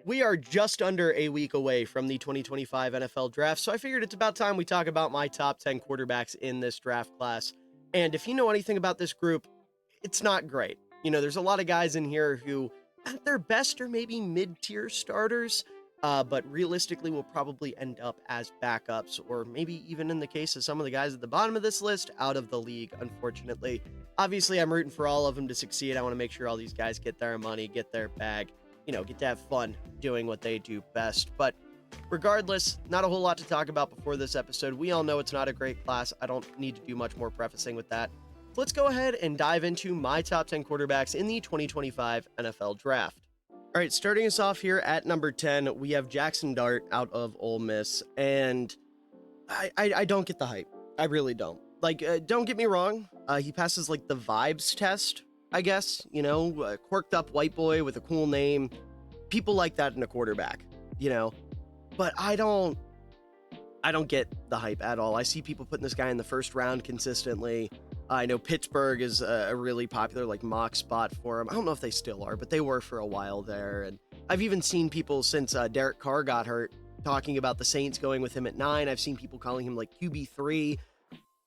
We are just under a week away from the 2025 NFL draft, so I figured it's about time we talk about my top 10 quarterbacks in this draft class. And if you know anything about this group, it's not great. There's a lot of guys in here who, at their best, are maybe mid-tier starters, but realistically will probably end up as backups, or maybe even in the case of some of the guys at the bottom of this list, out of the league, unfortunately. Obviously, I'm rooting for all of them to succeed. I want to make sure all these guys get their money, get their bag, get to have fun doing what they do best. But regardless, not a whole lot to talk about before this episode. We all know it's not a great class. I don't need to do much more prefacing with that. So let's go ahead and dive into my top 10 quarterbacks in the 2025 NFL Draft. All right, starting us off here at number 10, we have Jackson Dart out of Ole Miss, and I don't get the hype. I really don't. Don't get me wrong. He passes the vibes test, I guess, a quirked up white boy with a cool name. People like that in a quarterback, but I don't get the hype at all. I see people putting this guy in the first round consistently. I know Pittsburgh is a really popular mock spot for him. I don't know if they still are, but they were for a while there. And I've even seen people since Derek Carr got hurt talking about the Saints going with him at 9. I've seen people calling him QB3.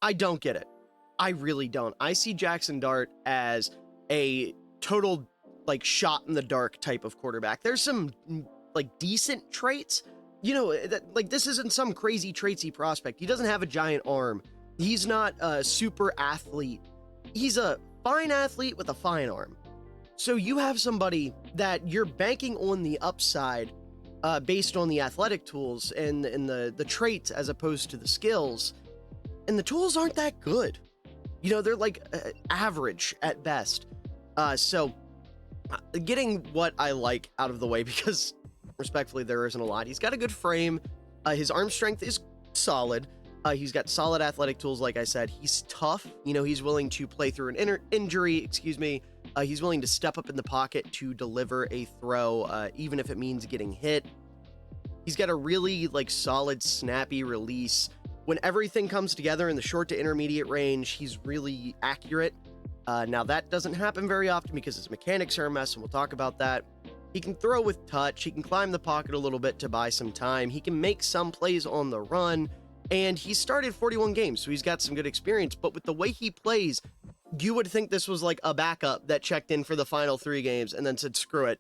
I don't get it. I really don't. I see Jackson Dart as a total shot in the dark type of quarterback. There's some decent traits, this isn't some crazy traitsy prospect. He doesn't have a giant arm. He's not a super athlete. He's a fine athlete with a fine arm. So you have somebody that you're banking on the upside based on the athletic tools and the traits as opposed to the skills. And the tools aren't that good. They're average at best. So getting what I like out of the way, because respectfully, there isn't a lot. He's got a good frame. His arm strength is solid. He's got solid athletic tools, like I said. He's tough. He's willing to play through an injury, he's willing to step up in the pocket to deliver a throw, even if it means getting hit. He's got a really solid, snappy release. When everything comes together in the short to intermediate range, he's really accurate. Now, that doesn't happen very often because his mechanics are a mess, and we'll talk about that. He can throw with touch. He can climb the pocket a little bit to buy some time. He can make some plays on the run, and he started 41 games, so he's got some good experience. But with the way he plays, you would think this was a backup that checked in for the final 3 games and then said, screw it,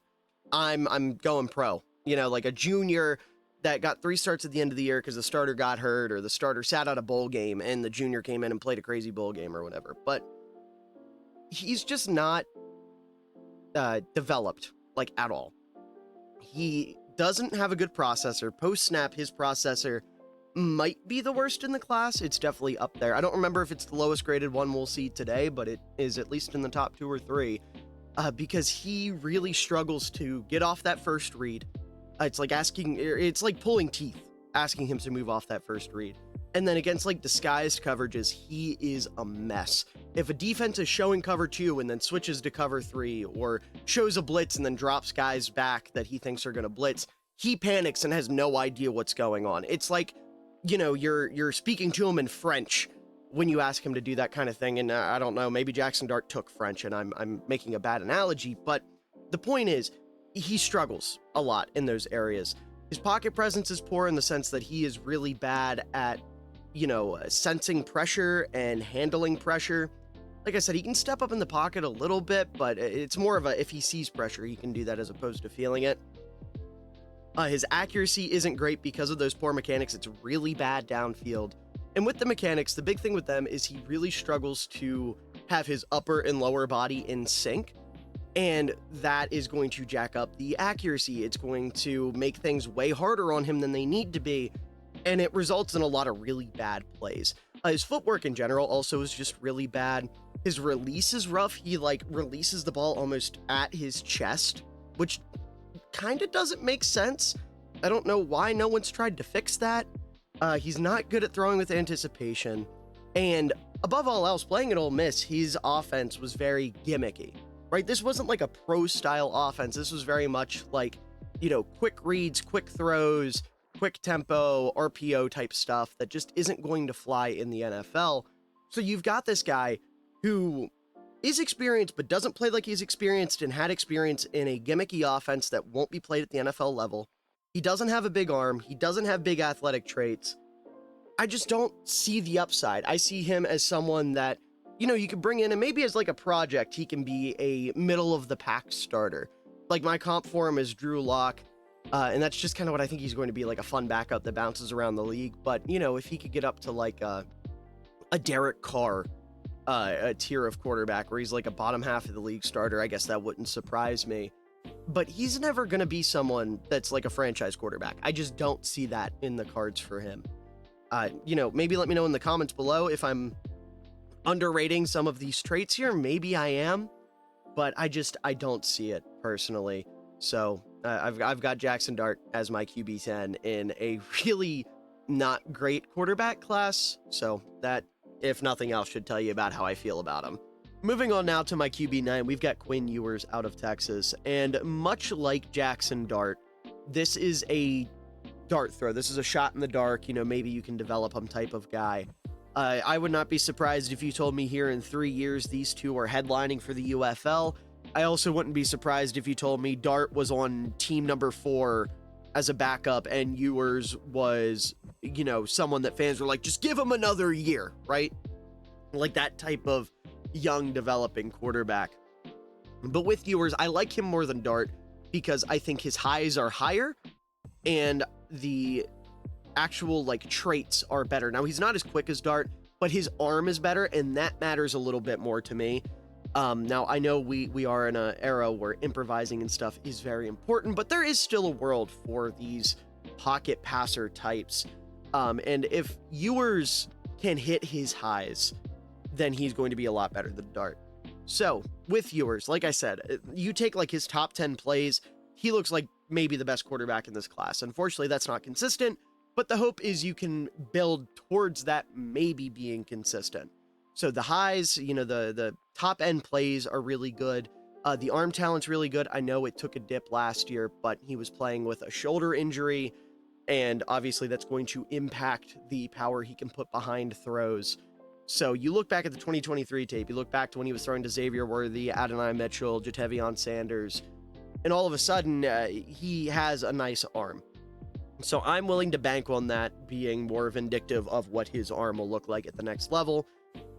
I'm going pro. A junior that got 3 starts at the end of the year because the starter got hurt or the starter sat out a bowl game and the junior came in and played a crazy bowl game or whatever. But he's just not developed at all. He doesn't have a good processor. Post-snap, his processor might be the worst in the class. It's definitely up there. I don't remember if it's the lowest graded one we'll see today, but it is at least in the top 2 or 3 because he really struggles to get off that first read. It's like pulling teeth, asking him to move off that first read. And then against disguised coverages, he is a mess. If a defense is showing cover 2 and then switches to cover 3 or shows a blitz and then drops guys back that he thinks are going to blitz, he panics and has no idea what's going on. It's you're speaking to him in French when you ask him to do that kind of thing. And I don't know, maybe Jackson Dart took French and I'm making a bad analogy, but the point is he struggles a lot in those areas. His pocket presence is poor in the sense that he is really bad at sensing pressure and handling pressure. Like I said, he can step up in the pocket a little bit, but it's more of if he sees pressure, he can do that as opposed to feeling it. His accuracy isn't great because of those poor mechanics. It's really bad downfield. And with the mechanics, the big thing with them is he really struggles to have his upper and lower body in sync. And that is going to jack up the accuracy. It's going to make things way harder on him than they need to be. And it results in a lot of really bad plays. His footwork in general also is just really bad. His release is rough. He releases the ball almost at his chest, which kind of doesn't make sense. I don't know why no one's tried to fix that. He's not good at throwing with anticipation. And above all else, playing at Ole Miss, his offense was very gimmicky, right? This wasn't a pro style offense. This was very much quick reads, quick throws, quick tempo, RPO type stuff that just isn't going to fly in the NFL. So you've got this guy who is experienced, but doesn't play like he's experienced and had experience in a gimmicky offense that won't be played at the NFL level. He doesn't have a big arm. He doesn't have big athletic traits. I just don't see the upside. I see him as someone that, you could bring in and maybe as like a project, he can be a middle of the pack starter. Like my comp for him is Drew Lock. And that's just kind of what I think he's going to be, like a fun backup that bounces around the league. But, if he could get up to like a Derek Carr, a tier of quarterback where he's like a bottom half of the league starter, I guess that wouldn't surprise me. But he's never going to be someone that's like a franchise quarterback. I just don't see that in the cards for him. Maybe let me know in the comments below if I'm underrating some of these traits here. Maybe I am, but I don't see it personally. So I've got Jackson Dart as my QB10 in a really not great quarterback class. So that, if nothing else, should tell you about how I feel about him. Moving on now to my QB9, we've got Quinn Uers out of Texas. And much like Jackson Dart, this is a dart throw. This is a shot in the dark, maybe you can develop him type of guy. I would not be surprised if you told me here in 3 years these two are headlining for the UFL. I also wouldn't be surprised if you told me Dart was on team number 4 as a backup and Ewers was, someone that fans were like, just give him another year, right? Like that type of young developing quarterback. But with Ewers, I like him more than Dart because I think his highs are higher and the actual traits are better. Now, he's not as quick as Dart, but his arm is better, and that matters a little bit more to me. Now, I know we are in an era where improvising and stuff is very important, but there is still a world for these pocket passer types. And if Ewers can hit his highs, then he's going to be a lot better than Dart. So, with Ewers, like I said, you take his top 10 plays, he looks like maybe the best quarterback in this class. Unfortunately, that's not consistent, but the hope is you can build towards that maybe being consistent. So the highs, the top end plays are really good. The arm talent's really good. I know it took a dip last year, but he was playing with a shoulder injury, and obviously that's going to impact the power he can put behind throws. So you look back at the 2023 tape, you look back to when he was throwing to Xavier Worthy, Adonai Mitchell, Jatavion Sanders, and all of a sudden he has a nice arm. So I'm willing to bank on that being more vindictive of what his arm will look like at the next level.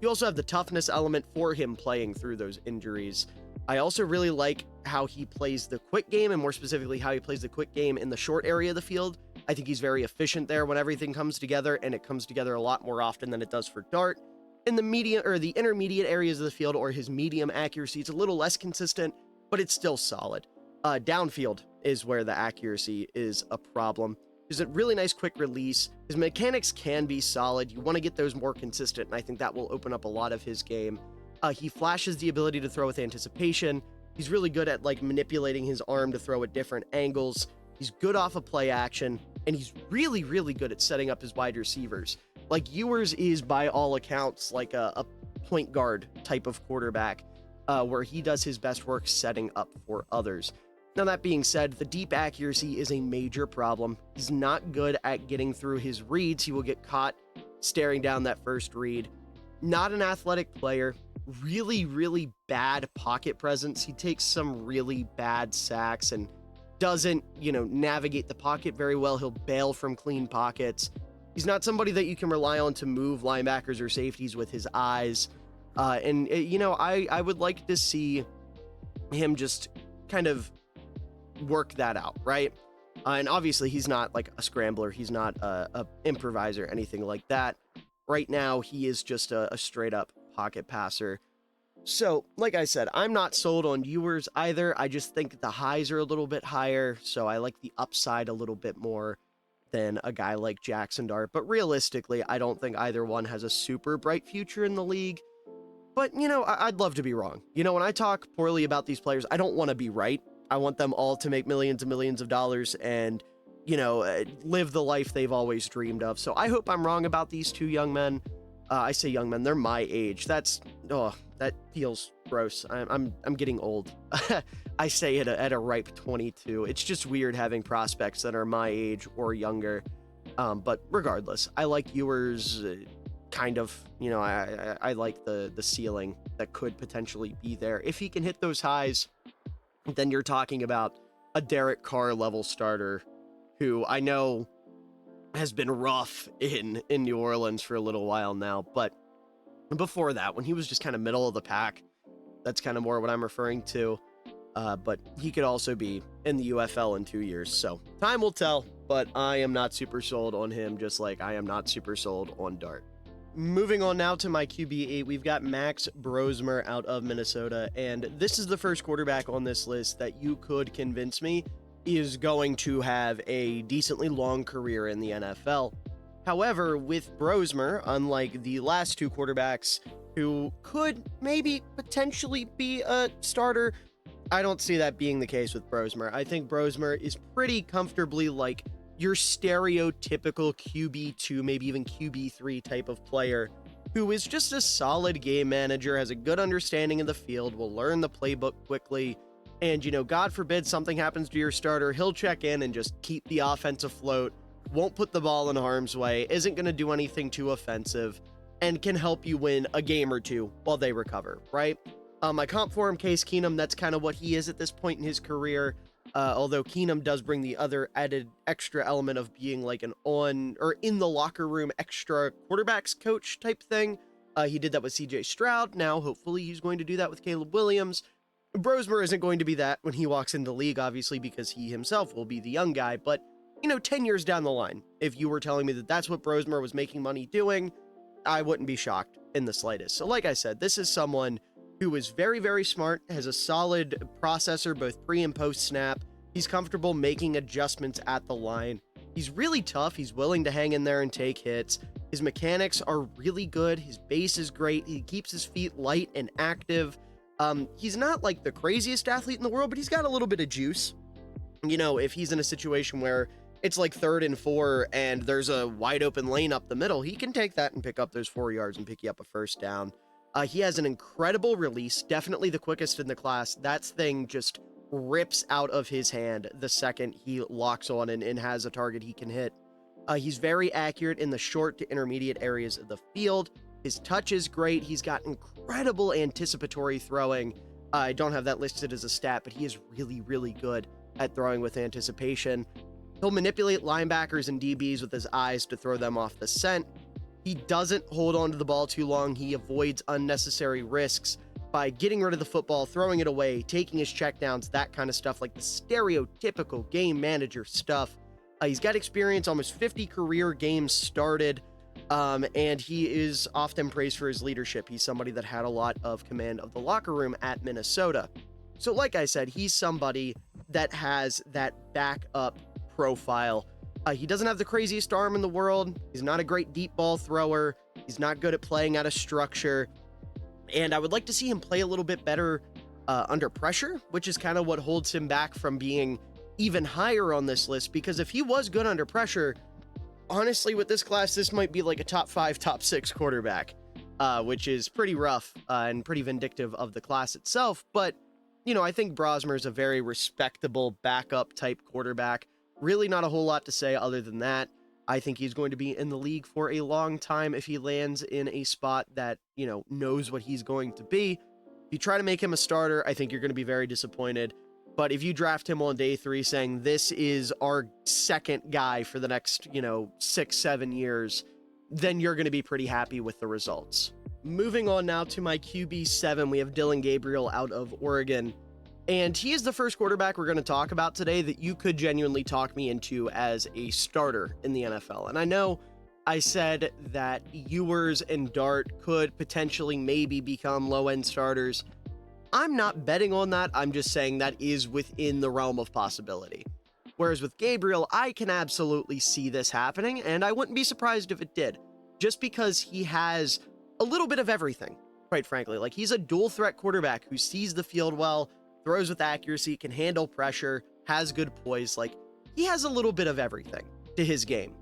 You also have the toughness element for him playing through those injuries. I also really like how he plays the quick game, and more specifically how he plays the quick game in the short area of the field. I think he's very efficient there when everything comes together, and it comes together a lot more often than it does for Dart. In the medium or the intermediate areas of the field, or his medium accuracy, it's a little less consistent, but it's still solid. Downfield is where the accuracy is a problem. There's a really nice quick release. His mechanics can be solid. You want to get those more consistent, and I think that will open up a lot of his game. He flashes the ability to throw with anticipation. He's really good at manipulating his arm to throw at different angles. He's good off of play action, and he's really, really good at setting up his wide receivers. Ewers is, by all accounts, a point guard type of quarterback, where he does his best work setting up for others. Now, that being said, the deep accuracy is a major problem. He's not good at getting through his reads. He will get caught staring down that first read. Not an athletic player. Really, really bad pocket presence. He takes some really bad sacks and doesn't, navigate the pocket very well. He'll bail from clean pockets. He's not somebody that you can rely on to move linebackers or safeties with his eyes. I would like to see him just kind of work that out, right? And obviously he's not a scrambler. He's not a improviser, anything like that. Right now, he is just a straight up pocket passer. So, like I said, I'm not sold on Ewers either. I just think the highs are a little bit higher, so I like the upside a little bit more than a guy like Jackson Dart. But realistically, I don't think either one has a super bright future in the league. But, I'd love to be wrong. When I talk poorly about these players, I don't want to be right. I want them all to make millions and millions of dollars and, live the life they've always dreamed of. So I hope I'm wrong about these two young men. I say young men, they're my age. That feels gross. I'm getting old. I say it at a ripe 22. It's just weird having prospects that are my age or younger. But regardless, I like Ewers kind of, I like the ceiling that could potentially be there. If he can hit those highs, then you're talking about a Derek Carr level starter who I know has been rough in New Orleans for a little while now. But before that, when he was just kind of middle of the pack, that's kind of more what I'm referring to. But he could also be in the UFL in 2 years. So time will tell, but I am not super sold on him, just like I am not super sold on Dart. Moving on now to my QB8, we've got Max Bromer out of Minnesota, and this is the first quarterback on this list that you could convince me is going to have a decently long career in the NFL. However, with Bromer, unlike the last two quarterbacks who could maybe potentially be a starter, I don't see that being the case with Bromer. I think Bromer is pretty comfortably like your stereotypical QB2, maybe even QB3 type of player who is just a solid game manager, has a good understanding of the field, will learn the playbook quickly, and, God forbid something happens to your starter, he'll check in and just keep the offense afloat, won't put the ball in harm's way, isn't going to do anything too offensive, and can help you win a game or two while they recover, right? My comp for him, Case Keenum, that's kind of what he is at this point in his career. Although Keenum does bring the other added extra element of being like an on or in the locker room extra quarterbacks coach type thing. He did that with CJ Stroud. Now, hopefully he's going to do that with Caleb Williams. Bromer isn't going to be that when he walks into the league, obviously, because he himself will be the young guy. But, 10 years down the line, if you were telling me that that's what Bromer was making money doing, I wouldn't be shocked in the slightest. So like I said, this is someone who is very, very smart, has a solid processor, both pre and post snap. He's comfortable making adjustments at the line. He's really tough. He's willing to hang in there and take hits. His mechanics are really good. His base is great. He keeps his feet light and active. He's not like the craziest athlete in the world, but he's got a little bit of juice. If he's in a situation where it's like 3rd and 4 and there's a wide open lane up the middle, he can take that and pick up those 4 yards and pick you up a first down. He has an incredible release, definitely the quickest in the class. That thing just rips out of his hand the second he locks on and has a target he can hit. He's very accurate in the short to intermediate areas of the field. His touch is great. He's got incredible anticipatory throwing. I don't have that listed as a stat, but he is really, really good at throwing with anticipation. He'll manipulate linebackers and DBs with his eyes to throw them off the scent. He doesn't hold on to the ball too long. He avoids unnecessary risks by getting rid of the football, throwing it away, taking his checkdowns, that kind of stuff, like the stereotypical game manager stuff. He's got experience, almost 50 career games started, and he is often praised for his leadership. He's somebody that had a lot of command of the locker room at Minnesota. So like I said, he's somebody that has that backup profile. He doesn't have the craziest arm in the world. He's not a great deep ball thrower. He's not good at playing out of structure. And I would like to see him play a little bit better under pressure, which is kind of what holds him back from being even higher on this list. Because if he was good under pressure, honestly, with this class, this might be like a top 5, top 6 quarterback, which is pretty rough and pretty vindictive of the class itself. But, I think Bromer is a very respectable backup type quarterback. Really not a whole lot to say other than that. I think he's going to be in the league for a long time if he lands in a spot that, knows what he's going to be. If you try to make him a starter, I think you're going to be very disappointed. But if you draft him on day 3 saying this is our second guy for the next, 6-7 years, then you're going to be pretty happy with the results. Moving on now to my QB7, we have Dillon Gabriel out of Oregon. And he is the first quarterback we're going to talk about today that you could genuinely talk me into as a starter in the NFL. And I know I said that Ewers and Dart could potentially maybe become low-end starters. I'm not betting on that. I'm just saying that is within the realm of possibility. Whereas with Gabriel, I can absolutely see this happening, and I wouldn't be surprised if it did. Just because he has a little bit of everything, quite frankly. Like, he's a dual-threat quarterback who sees the field well, throws with accuracy, can handle pressure, has good poise. Like, he has a little bit of everything to his game.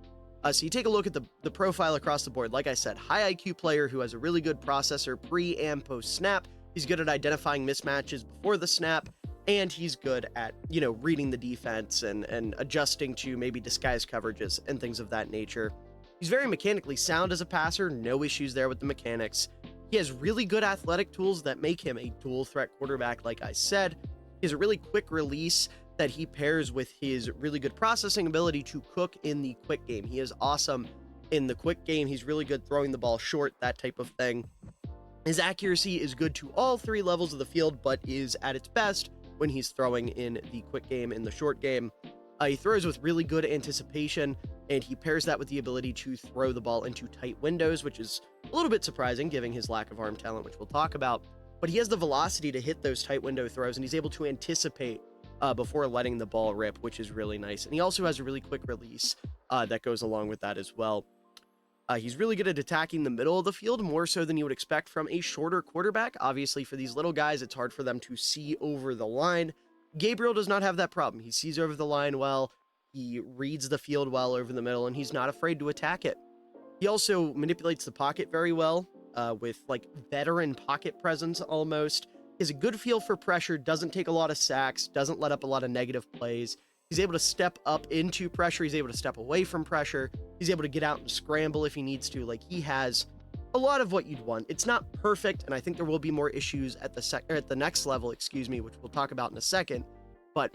So you take a look at the profile across the board. Like I said, high IQ player who has a really good processor pre and post snap. He's good at identifying mismatches before the snap, and he's good at, reading the defense and adjusting to maybe disguise coverages and things of that nature. He's very mechanically sound as a passer, no issues there with the mechanics. He has really good athletic tools that make him a dual threat quarterback, like I said. He has a really quick release that he pairs with his really good processing ability to cook in the quick game. He is awesome in the quick game. He's really good throwing the ball short, that type of thing. His accuracy is good to all three levels of the field, but is at its best when he's throwing in the quick game, in the short game. He throws with really good anticipation, and he pairs that with the ability to throw the ball into tight windows, which is a little bit surprising given his lack of arm talent, which we'll talk about. But he has the velocity to hit those tight window throws, and he's able to anticipate before letting the ball rip, which is really nice. And he also has a really quick release that goes along with that as well. He's really good at attacking the middle of the field, more so than you would expect from a shorter quarterback. Obviously, for these little guys, it's hard for them to see over the line. Gabriel does not have that problem. He sees over the line well, he reads the field well over the middle, and he's not afraid to attack it. He also manipulates the pocket very well, with like veteran pocket presence almost. He has a good feel for pressure, doesn't take a lot of sacks, doesn't let up a lot of negative plays. He's able to step up into pressure. He's able to step away from pressure. He's able to get out and scramble if he needs to. Like, he has a lot of what you'd want. It's not perfect, and I think there will be more issues at the next level, which we'll talk about in a second. But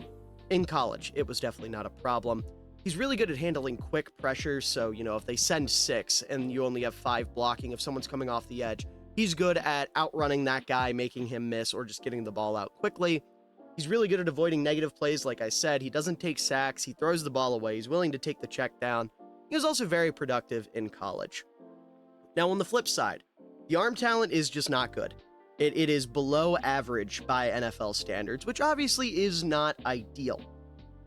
in college, it was definitely not a problem. He's really good at handling quick pressure. So, if they send 6 and you only have 5 blocking, if someone's coming off the edge, he's good at outrunning that guy, making him miss, or just getting the ball out quickly. He's really good at avoiding negative plays, like I said. He doesn't take sacks. He throws the ball away. He's willing to take the check down. He was also very productive in college. Now, on the flip side, the arm talent is just not good. It is below average by NFL standards, which obviously is not ideal.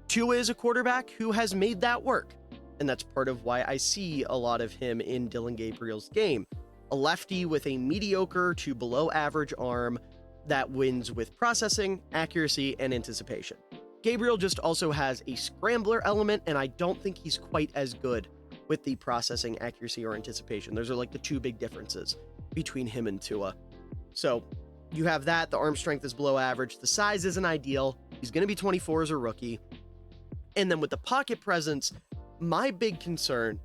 Tua is a quarterback who has made that work, and that's part of why I see a lot of him in Dillon Gabriel's game. A lefty with a mediocre to below average arm that wins with processing, accuracy, and anticipation. Gabriel just also has a scrambler element, and I don't think he's quite as good with the processing, accuracy, or anticipation. Those are like the two big differences between him and Tua. So you have that. The arm strength is below average. The size isn't ideal. He's going to be 24 as a rookie. And then with the pocket presence, my big concern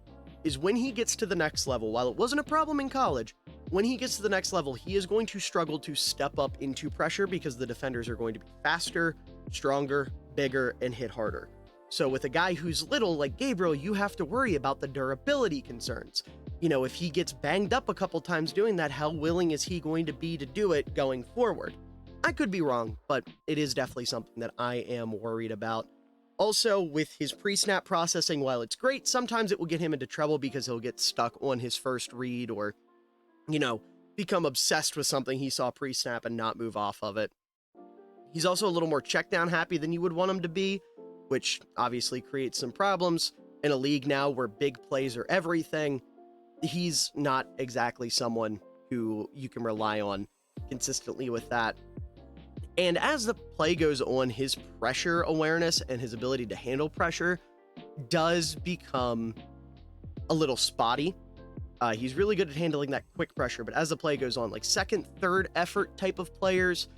is when he gets to the next level, while it wasn't a problem in college, when he gets to the next level, he is going to struggle to step up into pressure because the defenders are going to be faster, stronger, bigger, and hit harder. So with a guy who's little like Gabriel, you have to worry about the durability concerns. If he gets banged up a couple times doing that, how willing is he going to be to do it going forward? I could be wrong, but it is definitely something that I am worried about. Also, with his pre-snap processing, while it's great, sometimes it will get him into trouble because he'll get stuck on his first read or, become obsessed with something he saw pre-snap and not move off of it. He's also a little more check down happy than you would want him to be, which obviously creates some problems in a league now where big plays are everything. He's not exactly someone who you can rely on consistently with that. And as the play goes on, his pressure awareness and his ability to handle pressure does become a little spotty. He's really good at handling that quick pressure, but as the play goes on, like second, third effort type of players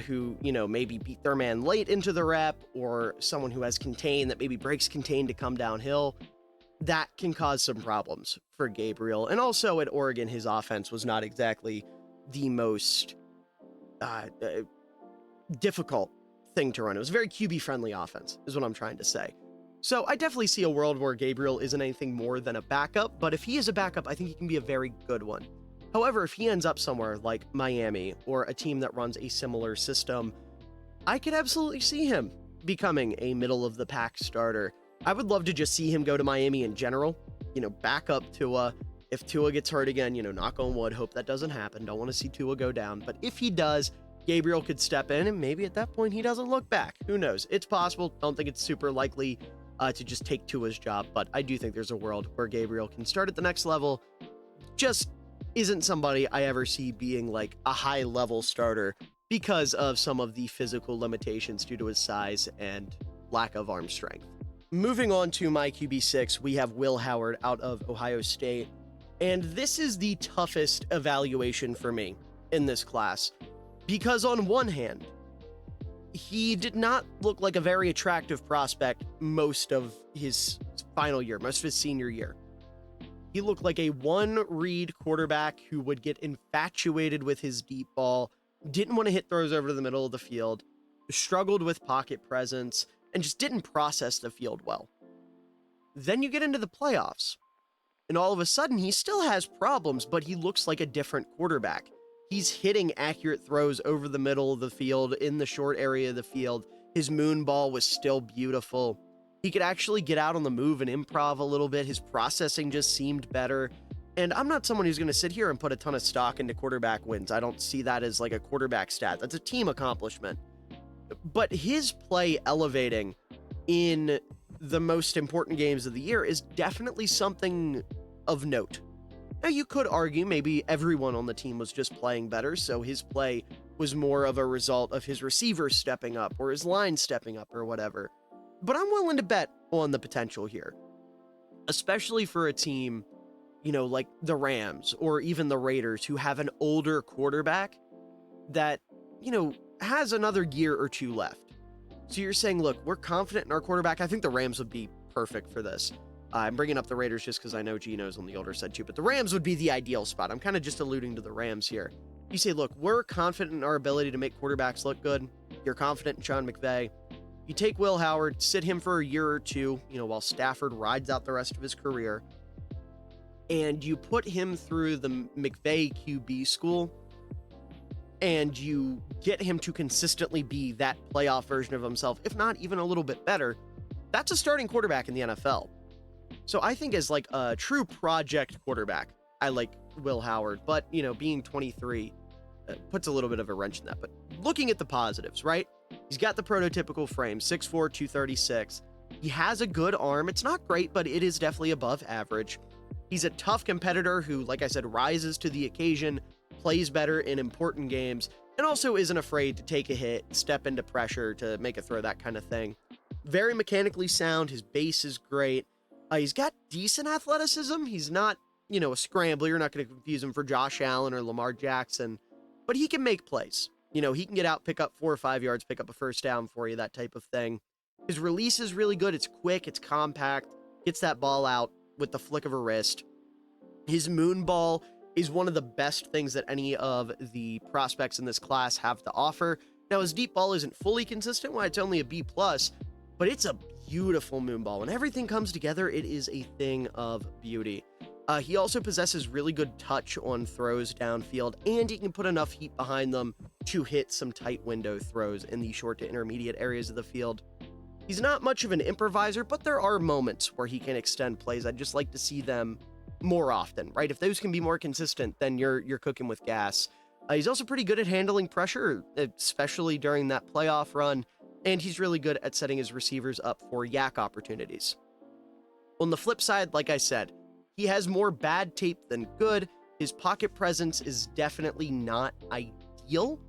who, maybe beat their man late into the rep, or someone who has contain that maybe breaks contain to come downhill, that can cause some problems for Gabriel. And also at Oregon, his offense was not exactly the most difficult thing to run. It was a very QB-friendly offense, is what I'm trying to say. So I definitely see a world where Gabriel isn't anything more than a backup, but if he is a backup, I think he can be a very good one. However, if he ends up somewhere like Miami or a team that runs a similar system, I could absolutely see him becoming a middle-of-the-pack starter. I would love to just see him go to Miami in general, back up Tua. If Tua gets hurt again, knock on wood, hope that doesn't happen. Don't want to see Tua go down. But if he does, Gabriel could step in, and maybe at that point he doesn't look back. Who knows? It's possible. Don't think it's super likely to just take Tua's job, but I do think there's a world where Gabriel can start at the next level. Just isn't somebody I ever see being like a high-level starter because of some of the physical limitations due to his size and lack of arm strength. Moving on to my QB6, we have Will Howard out of Ohio State, and this is the toughest evaluation for me in this class because on one hand, he did not look like a very attractive prospect most of his final year, most of his senior year. He looked like a one-read quarterback who would get infatuated with his deep ball, didn't want to hit throws over to the middle of the field, struggled with pocket presence, and just didn't process the field well. Then you get into the playoffs, and all of a sudden he still has problems, but he looks like a different quarterback. He's hitting accurate throws over the middle of the field, in the short area of the field. His moon ball was still beautiful. He could actually get out on the move and improv a little bit. His processing just seemed better. And I'm not someone who's going to sit here and put a ton of stock into quarterback wins. I don't see that as like a quarterback stat. That's a team accomplishment. But his play elevating in the most important games of the year is definitely something of note. Now, you could argue maybe everyone on the team was just playing better, so his play was more of a result of his receivers stepping up or his line stepping up or whatever. But I'm willing to bet on the potential here, especially for a team, like the Rams or even the Raiders, who have an older quarterback that, has another year or two left. So you're saying, look, we're confident in our quarterback. I think the Rams would be perfect for this. I'm bringing up the Raiders just because I know Gino's on the older side too, but the Rams would be the ideal spot. I'm kind of just alluding to the Rams here. You say, look, we're confident in our ability to make quarterbacks look good. You're confident in Sean McVay. You take Will Howard, sit him for a year or two, while Stafford rides out the rest of his career, and you put him through the McVay QB school, and you get him to consistently be that playoff version of himself, if not even a little bit better. That's a starting quarterback in the NFL. So I think as like a true project quarterback, I like Will Howard, but being 23 puts a little bit of a wrench in that. But looking at the positives, right? He's got the prototypical frame, 6'4", 236. He has a good arm. It's not great, but it is definitely above average. He's a tough competitor who, like I said, rises to the occasion, plays better in important games, and also isn't afraid to take a hit, step into pressure to make a throw, that kind of thing. Very mechanically sound. His base is great. He's got decent athleticism. He's not, a scrambler. You're not going to confuse him for Josh Allen or Lamar Jackson, but he can make plays. He can get out, pick up 4 or 5 yards, pick up a first down for you, that type of thing. His release is really good. It's quick. It's compact. Gets that ball out with the flick of a wrist. His moon ball is one of the best things that any of the prospects in this class have to offer. Now, his deep ball isn't fully consistent. It's only a B+, but it's a beautiful moon ball. When everything comes together, it is a thing of beauty. He also possesses really good touch on throws downfield, and he can put enough heat behind them to hit some tight window throws in the short to intermediate areas of the field. He's not much of an improviser, but there are moments where he can extend plays. I'd just like to see them more often, right? If those can be more consistent, then you're cooking with gas. He's also pretty good at handling pressure, especially during that playoff run, and he's really good at setting his receivers up for yak opportunities. On the flip side, like I said, he has more bad tape than good. His pocket presence is definitely not ideal.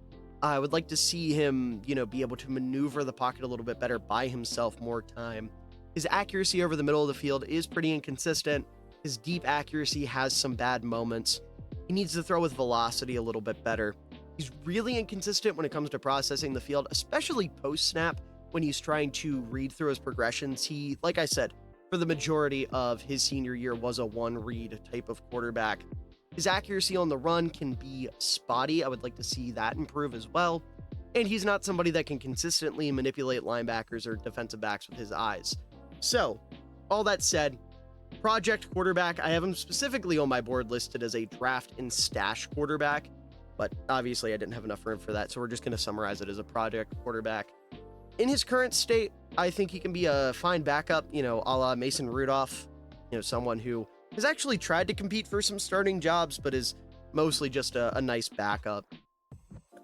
I would like to see him, be able to maneuver the pocket a little bit better, buy himself more time. His accuracy over the middle of the field is pretty inconsistent. His deep accuracy has some bad moments. He needs to throw with velocity a little bit better. He's really inconsistent when it comes to processing the field, especially post-snap when he's trying to read through his progressions. He, like I said, for the majority of his senior year was a one-read type of quarterback. His accuracy on the run can be spotty. I would like to see that improve as well. And he's not somebody that can consistently manipulate linebackers or defensive backs with his eyes. So, all that said, project quarterback, I have him specifically on my board listed as a draft and stash quarterback, but obviously I didn't have enough room for that, so we're just going to summarize it as a project quarterback. In his current state, I think he can be a fine backup, a la Mason Rudolph, someone who has actually tried to compete for some starting jobs, but is mostly just a nice backup.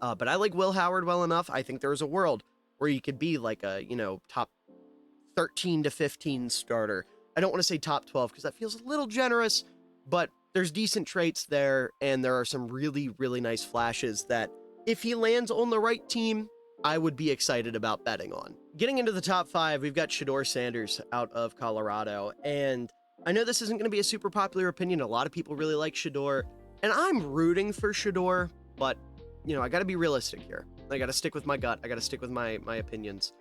But I like Will Howard well enough. I think there's a world where he could be like a, top 13 to 15 starter. I don't want to say top 12 because that feels a little generous, but there's decent traits there, and there are some really, really nice flashes that if he lands on the right team, I would be excited about betting on. Getting into the top 5, we've got Shidor Sanders out of Colorado, and I know this isn't going to be a super popular opinion. A lot of people really like Shidor, and I'm rooting for Shidor, but, I got to be realistic here. I got to stick with my gut. I got to stick with my opinions.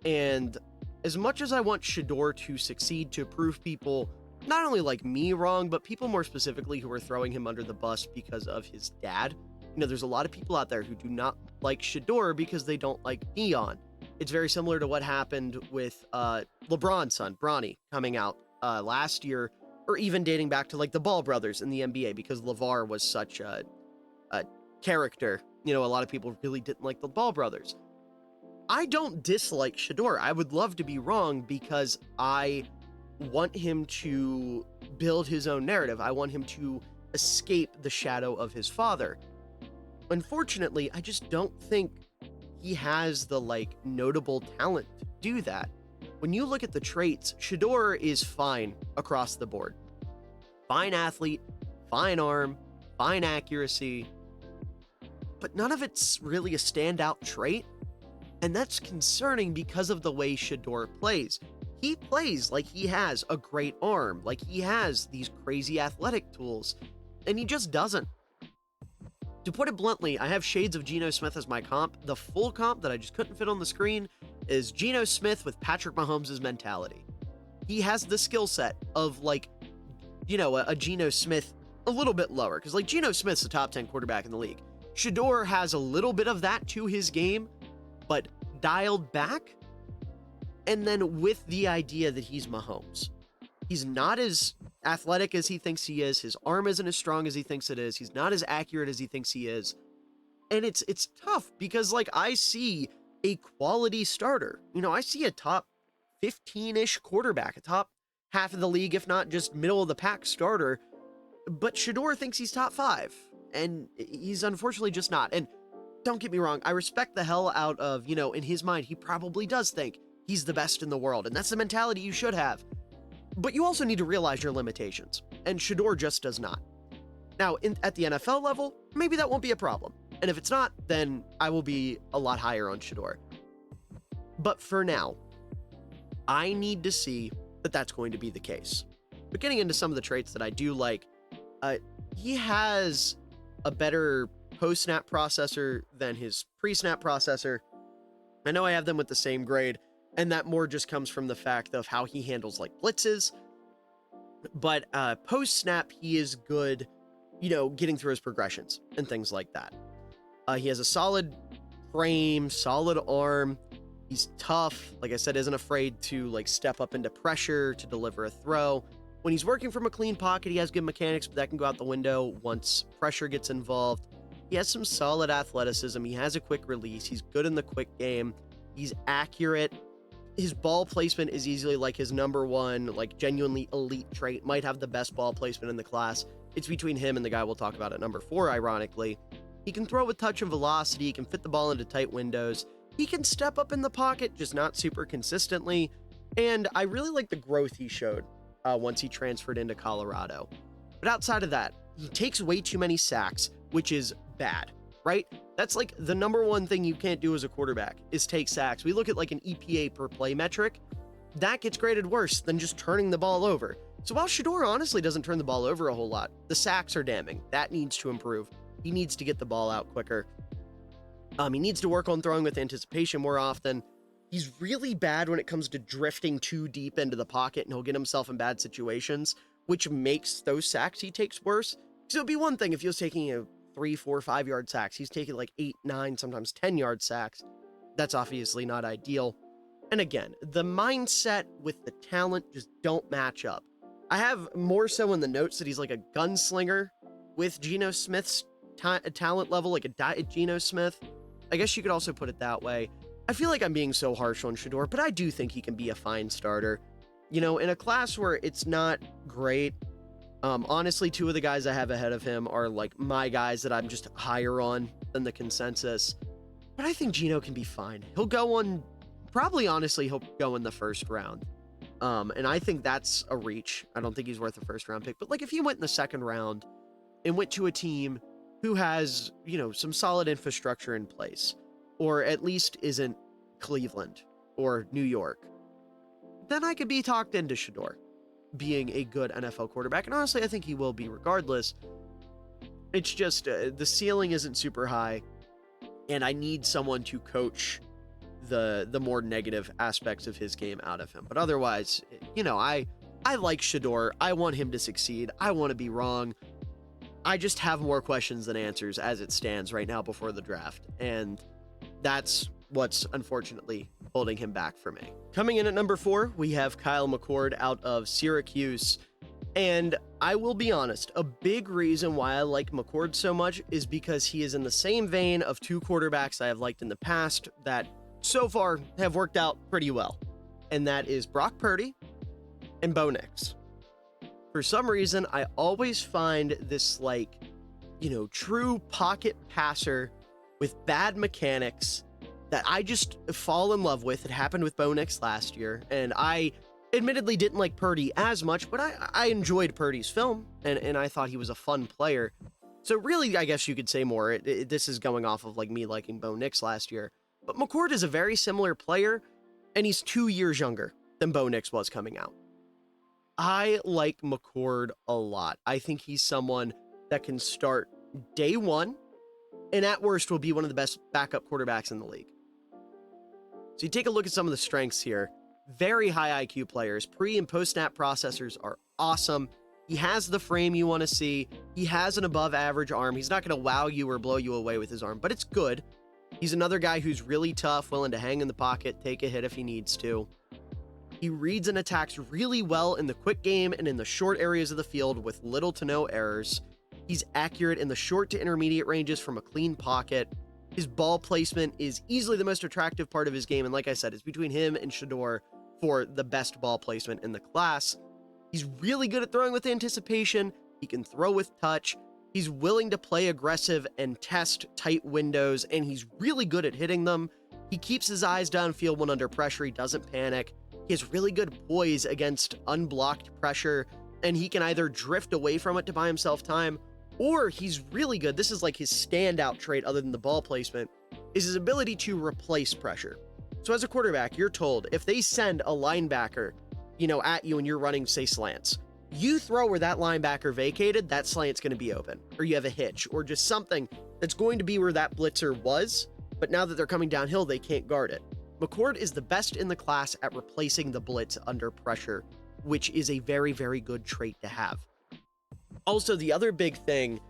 And as much as I want Shidor to succeed, to prove people not only like me wrong, but people more specifically who are throwing him under the bus because of his dad. There's a lot of people out there who do not like Shidor because they don't like Neon. It's very similar to what happened with LeBron's son, Bronny, coming out last year, or even dating back to like the Ball brothers in the NBA, because LeVar was such a character. A lot of people really didn't like the Ball brothers. I don't dislike Shidor. I would love to be wrong, because I want him to build his own narrative. I want him to escape the shadow of his father. Unfortunately, I just don't think he has the notable talent to do that. When you look at the traits, Shidor is fine across the board. Fine athlete, fine arm, fine accuracy, but none of it's really a standout trait. And that's concerning because of the way Shidor plays. He plays like he has a great arm, like he has these crazy athletic tools, and he just doesn't. To put it bluntly, I have shades of Geno Smith as my comp. The full comp that I just couldn't fit on the screen is Geno Smith with Patrick Mahomes' mentality. He has the skill set of a Geno Smith a little bit lower, because Geno Smith's a top 10 quarterback in the league. Shidor has a little bit of that to his game, but dialed back, and then with the idea that he's Mahomes. He's not as athletic as he thinks he is. His arm isn't as strong as he thinks it is. He's not as accurate as he thinks he is. And it's tough, because I see a quality starter. I see a top 15-ish quarterback, a top half of the league, if not just middle of the pack starter. But Shidor thinks he's top 5, and he's unfortunately just not. And don't get me wrong, I respect the hell out of, in his mind, he probably does think he's the best in the world, and that's the mentality you should have. But you also need to realize your limitations, and Shidor just does not. Now, at the NFL level, maybe that won't be a problem. And if it's not, then I will be a lot higher on Shidor. But for now, I need to see that that's going to be the case. But getting into some of the traits that I do like, he has a better post-snap processor than his pre-snap processor. I know I have them with the same grade, and that more just comes from the fact of how he handles blitzes. But post-snap, he is good, getting through his progressions and things like that. He has a solid frame, solid arm. He's tough. Like I said, isn't afraid to step up into pressure to deliver a throw. When he's working from a clean pocket, he has good mechanics, but that can go out the window once pressure gets involved. He has some solid athleticism. He has a quick release. He's good in the quick game. He's accurate. His ball placement is easily his number one, genuinely elite trait. Might have the best ball placement in the class. It's between him and the guy we'll talk about at number 4, ironically. He can throw with touch and velocity. He can fit the ball into tight windows. He can step up in the pocket, just not super consistently. And I really like the growth he showed once he transferred into Colorado. But outside of that, he takes way too many sacks, which is bad, right? That's the number one thing you can't do as a quarterback is take sacks. We look at an EPA per play metric. That gets graded worse than just turning the ball over. So while Shidor honestly doesn't turn the ball over a whole lot, the sacks are damning. That needs to improve. He needs to get the ball out quicker. He needs to work on throwing with anticipation more often. He's really bad when it comes to drifting too deep into the pocket, and he'll get himself in bad situations, which makes those sacks he takes worse. So it'd be one thing if he was taking a 3, 4, 5 yard sacks. He's taking 8, 9, sometimes 10 yard sacks. That's obviously not ideal. And again, the mindset with the talent just don't match up. I have more so in the notes that he's a gunslinger with Geno Smith's talent level, like a diet Geno Smith. I guess you could also put it that way. I feel like I'm being so harsh on Shidor, but I do think he can be a fine starter. In a class where it's not great, honestly, 2 of the guys I have ahead of him are my guys that I'm just higher on than the consensus. But I think Geno can be fine. He'll go on, probably honestly, he'll go in the first round. And I think that's a reach. I don't think he's worth a first round pick. But if he went in the second round and went to a team who has, some solid infrastructure in place, or at least isn't Cleveland or New York, then I could be talked into Shidor being a good NFL quarterback. And honestly, I think he will be regardless. It's just the ceiling isn't super high, and I need someone to coach the more negative aspects of his game out of him. But otherwise, I like Shidor. I want him to succeed. I want to be wrong. I just have more questions than answers as it stands right now before the draft. And that's what's unfortunately holding him back for me. Coming in at number 4, we have Kyle McCord out of Syracuse. And I will be honest, a big reason why I like McCord so much is because he is in the same vein of 2 quarterbacks I have liked in the past that so far have worked out pretty well. And that is Brock Purdy and Bo Nix. For some reason, I always find this true pocket passer with bad mechanics that I just fall in love with. It happened with Bo Nix last year, and I admittedly didn't like Purdy as much, but I enjoyed Purdy's film, and I thought he was a fun player. So really, I guess you could say more. This is going off of me liking Bo Nix last year. But McCord is a very similar player, and he's 2 years younger than Bo Nix was coming out. I like McCord a lot. I think he's someone that can start day one, and at worst will be one of the best backup quarterbacks in the league. So you take a look at some of the strengths here. Very high IQ players. Pre and post snap processors are awesome. He has the frame you want to see. He has an above average arm. He's not going to wow you or blow you away with his arm, but it's good. He's another guy who's really tough, willing to hang in the pocket, take a hit if he needs to. He reads and attacks really well in the quick game and in the short areas of the field with little to no errors. He's accurate in the short to intermediate ranges from a clean pocket. His ball placement is easily the most attractive part of his game, and like I said, it's between him and Shidor for the best ball placement in the class. He's really good at throwing with anticipation. He can throw with touch. He's willing to play aggressive and test tight windows, and he's really good at hitting them. He keeps his eyes downfield when under pressure. He doesn't panic. He has really good poise against unblocked pressure, and he can either drift away from it to buy himself time, or he's really good. This is his standout trait other than the ball placement, is his ability to replace pressure. So as a quarterback, you're told if they send a linebacker, at you and you're running, say, slants, you throw where that linebacker vacated, that slant's going to be open, or you have a hitch, or just something that's going to be where that blitzer was, but now that they're coming downhill, they can't guard it. McCord is the best in the class at replacing the blitz under pressure, which is a very, very good trait to have. Also, the other big thing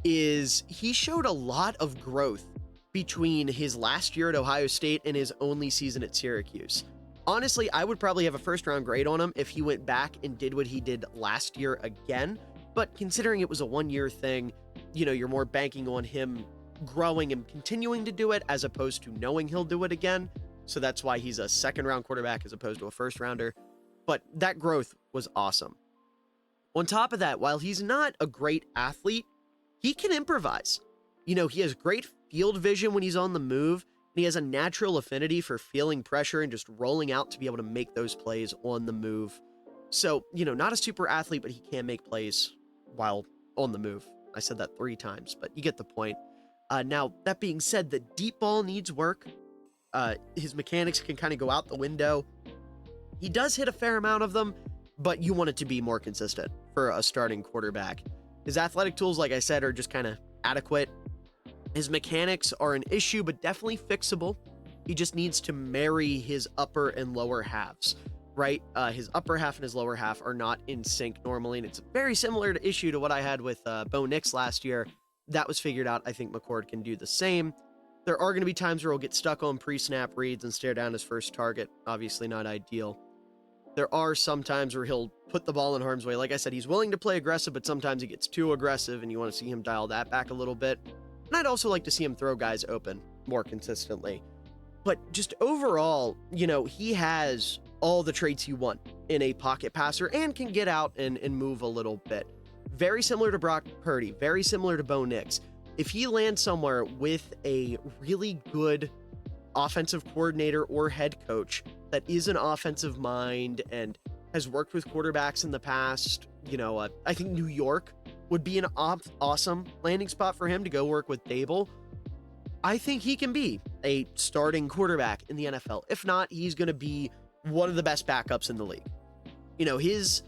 is he showed a lot of growth between his last year at Ohio State and his only season at Syracuse. Honestly, I would probably have a first-round grade on him if he went back and did what he did last year again, but considering it was a one-year thing, you're more banking on him growing and continuing to do it as opposed to knowing he'll do it again. So that's why he's a second-round quarterback as opposed to a first-rounder. But that growth was awesome. On top of that, while he's not a great athlete, he can improvise. He has great field vision when he's on the move, and he has a natural affinity for feeling pressure and just rolling out to be able to make those plays on the move. So, not a super athlete, but he can make plays while on the move. I said that 3 times, but you get the point. Now, that being said, the deep ball needs work. His mechanics can kind of go out the window. He does hit a fair amount of them, but you want it to be more consistent for a starting quarterback. His athletic tools, like I said, are just kind of adequate. His mechanics are an issue, but definitely fixable. He just needs to marry his upper and lower halves, right? His upper half and his lower half are not in sync normally, and it's very similar to issue to what I had with Bo Nix last year. That was figured out. I think McCord can do the same. There are going to be times where he'll get stuck on pre-snap reads and stare down his first target. Obviously not ideal. There are some times where he'll put the ball in harm's way. Like I said, he's willing to play aggressive, but sometimes he gets too aggressive, and you want to see him dial that back a little bit. And I'd also like to see him throw guys open more consistently. But just overall, he has all the traits you want in a pocket passer and can get out and move a little bit. Very similar to Brock Purdy, very similar to Bo Nix. If he lands somewhere with a really good offensive coordinator or head coach that is an offensive mind and has worked with quarterbacks in the past, I think New York would be an awesome landing spot for him to go work with Dable. I think he can be a starting quarterback in the NFL. If not, he's going to be one of the best backups in the league. His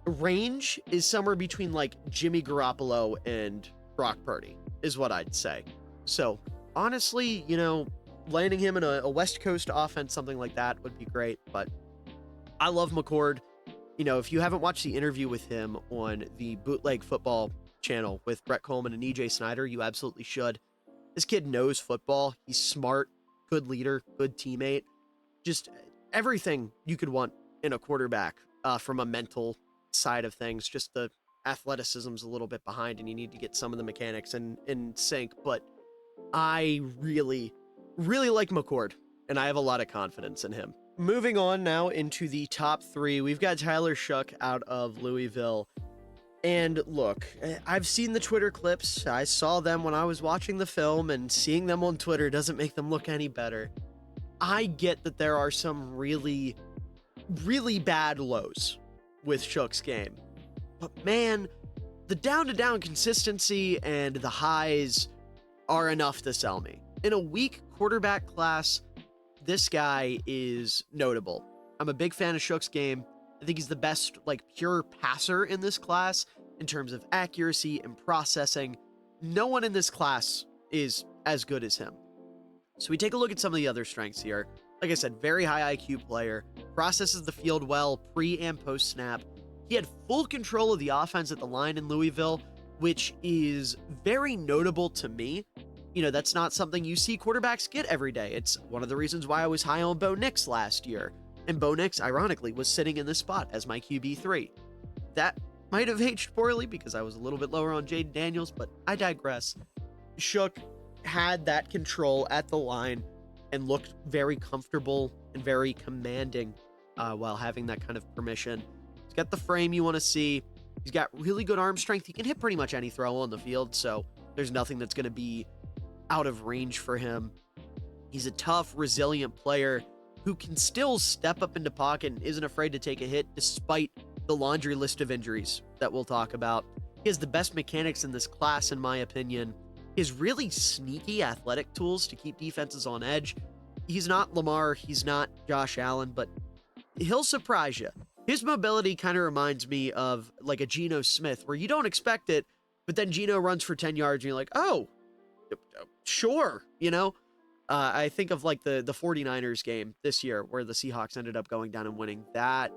range is somewhere between Jimmy Garoppolo and Brock Purdy is what I'd say. So honestly, landing him in a West Coast offense, something like that would be great, but I love McCord. You know, if you haven't watched the interview with him on the Bootleg Football channel with Brett Coleman and EJ Snyder, you absolutely should. This kid knows football. He's smart, good leader, good teammate. Just everything you could want in a quarterback from a mental side of things. Just the athleticism's a little bit behind, and you need to get some of the mechanics in sync. But I really, really like McCord, and I have a lot of confidence in him. Moving on now into the top three, we've got Tyler Shuck out of Louisville. And look, I've seen the Twitter clips. I saw them when I was watching the film, and seeing them on Twitter doesn't make them look any better. I get that there are some really, really bad lows with Shuck's game. But man, the down-to-down consistency and the highs are enough to sell me. In a weak quarterback class, this guy is notable. I'm a big fan of Shuck's game. I think he's the best, pure passer in this class in terms of accuracy and processing. No one in this class is as good as him. So we take a look at some of the other strengths here. Like I said, very high IQ player, processes the field well pre and post snap. He had full control of the offense at the line in Louisville, which is very notable to me. You know, that's not something you see quarterbacks get every day. It's one of the reasons why I was high on Bo Nix last year. And Bo Nix, ironically, was sitting in this spot as my QB3. That might have aged poorly because I was a little bit lower on Jaden Daniels, but I digress. Shuck had that control at the line and looked very comfortable and very commanding while having that kind of permission. He's got the frame you want to see. He's got really good arm strength. He can hit pretty much any throw on the field, so there's nothing that's going to be out of range for him. He's a tough, resilient player who can still step up into pocket and isn't afraid to take a hit despite the laundry list of injuries that we'll talk about. He has the best mechanics in this class, in my opinion. He has really sneaky athletic tools to keep defenses on edge. He's not Lamar, he's not Josh Allen, but he'll surprise you. His mobility kind of reminds me of like a Geno Smith, where you don't expect it, but then Geno runs for 10 yards and you're like, oh, sure, you know? I think of like the 49ers game this year where the Seahawks ended up going down and winning. That